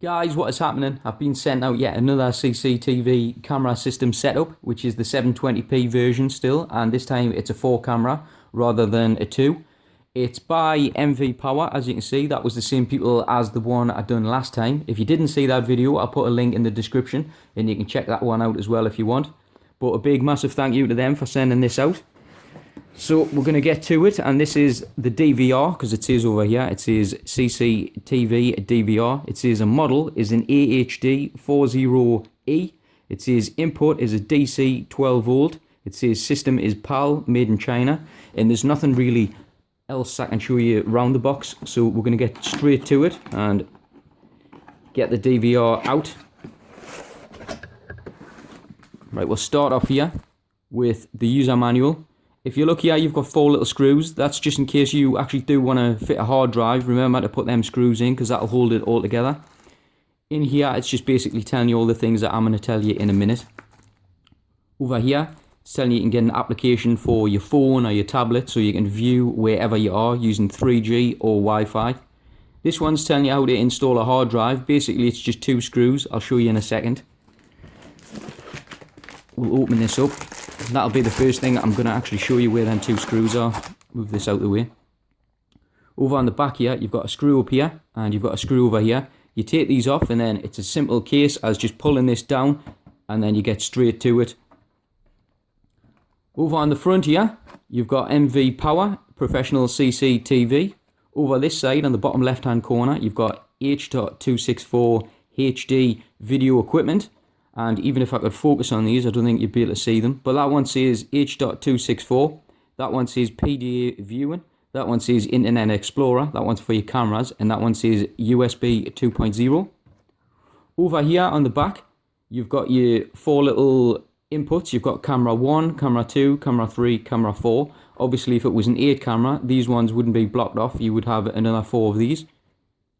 Guys, what is happening? I've been sent out yet another CCTV camera system setup, which is the 720p version still, and this time it's a 4 camera rather than a 2. It's by MvPower, as you can see. That was the same people as the one I done last time. If you didn't see that video, I'll put a link in the description and you can check that one out as well if you want. But a big massive thank you to them for sending this out. So we're going to get to it, and this is the DVR, because it says over here, it says CCTV DVR. It says a model is an AHD 40E. It says input is a DC 12 volt. It says system is PAL, made in China, and there's nothing really else I can show you around the box. So we're going to get straight to it and get the DVR out. Right, we'll start off here with the user manual. If you look here, you've got 4 little screws. That's just in case you actually do want to fit a hard drive. Remember to put them screws in, because that'll hold it all together. In here, it's just basically telling you all the things that I'm going to tell you in a minute. Over here, it's telling you can get an application for your phone or your tablet, so you can view wherever you are using 3G or Wi-Fi. This one's telling you how to install a hard drive. Basically, it's just 2 screws. I'll show you in a second. We'll open this up. That'll be the first thing. I'm going to actually show you where them 2 screws are. Move this out of the way. Over on the back here, you've got a screw up here and you've got a screw over here. You take these off and then it's a simple case as just pulling this down, and then you get straight to it. Over on the front here, you've got MvPower Professional CCTV. Over this side, on the bottom left hand corner, you've got H.264 HD video equipment. And even if I could focus on these, I don't think you'd be able to see them. But that one says H.264. That one says PDA viewing. That one says Internet Explorer. That one's for your cameras. And that one says USB 2.0. Over here on the back, you've got your 4 little inputs. You've got camera 1, camera 2, camera 3, camera 4. Obviously, if it was an 8 camera, these ones wouldn't be blocked off. You would have another 4 of these.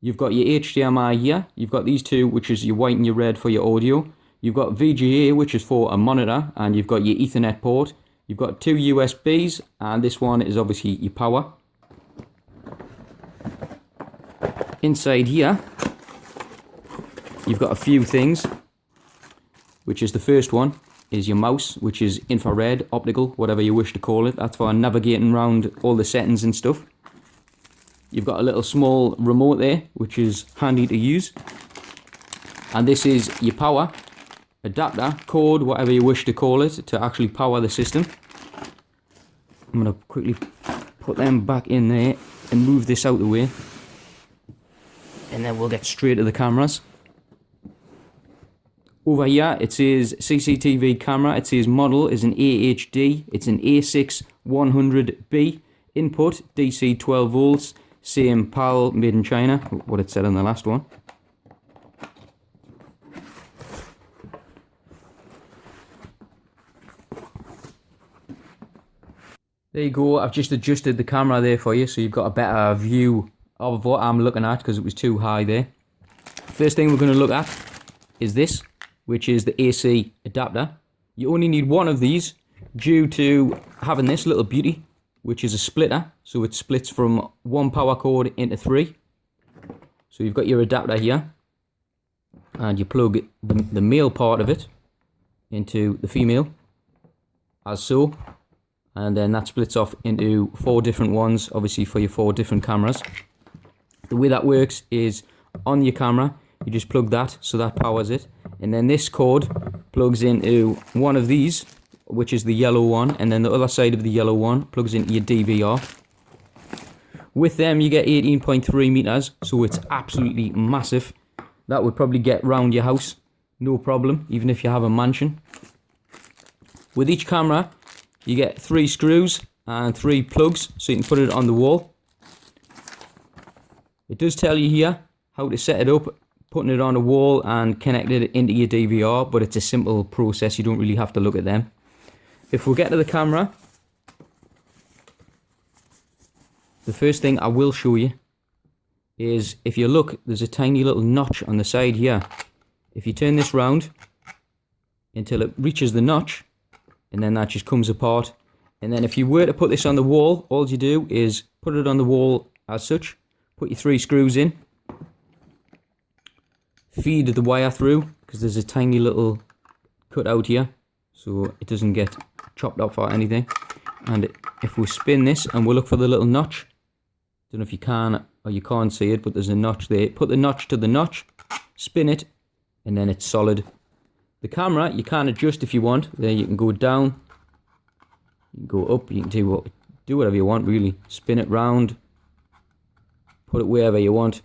You've got your HDMI here. You've got these 2, which is your white and your red for your audio. You've got VGA, which is for a monitor, and you've got your Ethernet port. You've got 2 USBs, and this one is obviously your power. Inside here, you've got a few things, which is the first one is your mouse, which is infrared, optical, whatever you wish to call it. That's for navigating around all the settings and stuff. You've got a little small remote there, which is handy to use. And this is your power adapter, cord, whatever you wish to call it, to actually power the system. I'm going to quickly put them back in there and move this out of the way, and then we'll get straight to the cameras. Over here it says CCTV camera. It says model is an AHD. It's an A6 100B. Input DC 12 volts. Same PAL, made in China, what it said on the last one. There you go. I've just adjusted the camera there for you, so you've got a better view of what I'm looking at, because it was too high there. First thing we're going to look at is this, which is the AC adapter. You only need 1 of these due to having this little beauty, which is a splitter. So it splits from 1 power cord into 3. So you've got your adapter here, and you plug the male part of it into the female, as so. And then that splits off into 4 different ones, obviously for your 4 different cameras. The way that works is on your camera, you just plug that, so that powers it. And then this cord plugs into one of these, which is the yellow one, and then the other side of the yellow one plugs into your DVR. With them, you get 18.3 meters, so it's absolutely massive. That would probably get round your house, no problem, even if you have a mansion. With each camera, you get 3 screws and 3 plugs, so you can put it on the wall. It does tell you here how to set it up, putting it on a wall and connecting it into your DVR, but it's a simple process. You don't really have to look at them. If we get to the camera, the first thing I will show you is, if you look, there's a tiny little notch on the side here. If you turn this round until it reaches the notch, and then that just comes apart. And then if you were to put this on the wall, all you do is put it on the wall as such, put your 3 screws in, feed the wire through, because there's a tiny little cut out here, so it doesn't get chopped off or anything. And if we spin this and we'll look for the little notch, don't know if you can or you can't see it, but there's a notch there. Put the notch to the notch, spin it, and then it's solid. The camera you can adjust if you want. There you can go down, you can go up, you can do whatever you want really. Spin it round, put it wherever you want.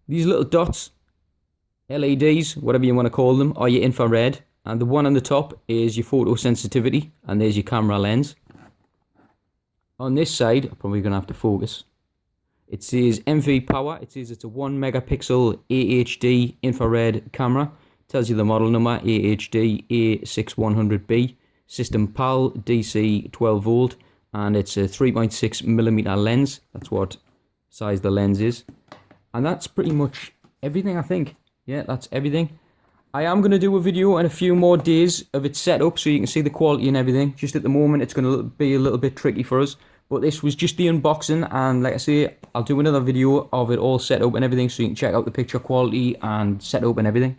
These little dots, LEDs, whatever you want to call them, are your infrared. And the one on the top is your photo sensitivity, and there's your camera lens. On this side, I'm probably going to have to focus. It says MvPower. It says it's a 1 megapixel AHD infrared camera. Tells you the model number, AHD A6100B. System PAL, DC 12 volt. And it's a 3.6mm lens. That's what size the lens is. And that's pretty much everything, I think. Yeah, that's everything. I am going to do a video in a few more days of its setup so you can see the quality and everything. Just at the moment it's going to be a little bit tricky for us. But this was just the unboxing, and like I say, I'll do another video of it all set up and everything so you can check out the picture quality and setup and everything.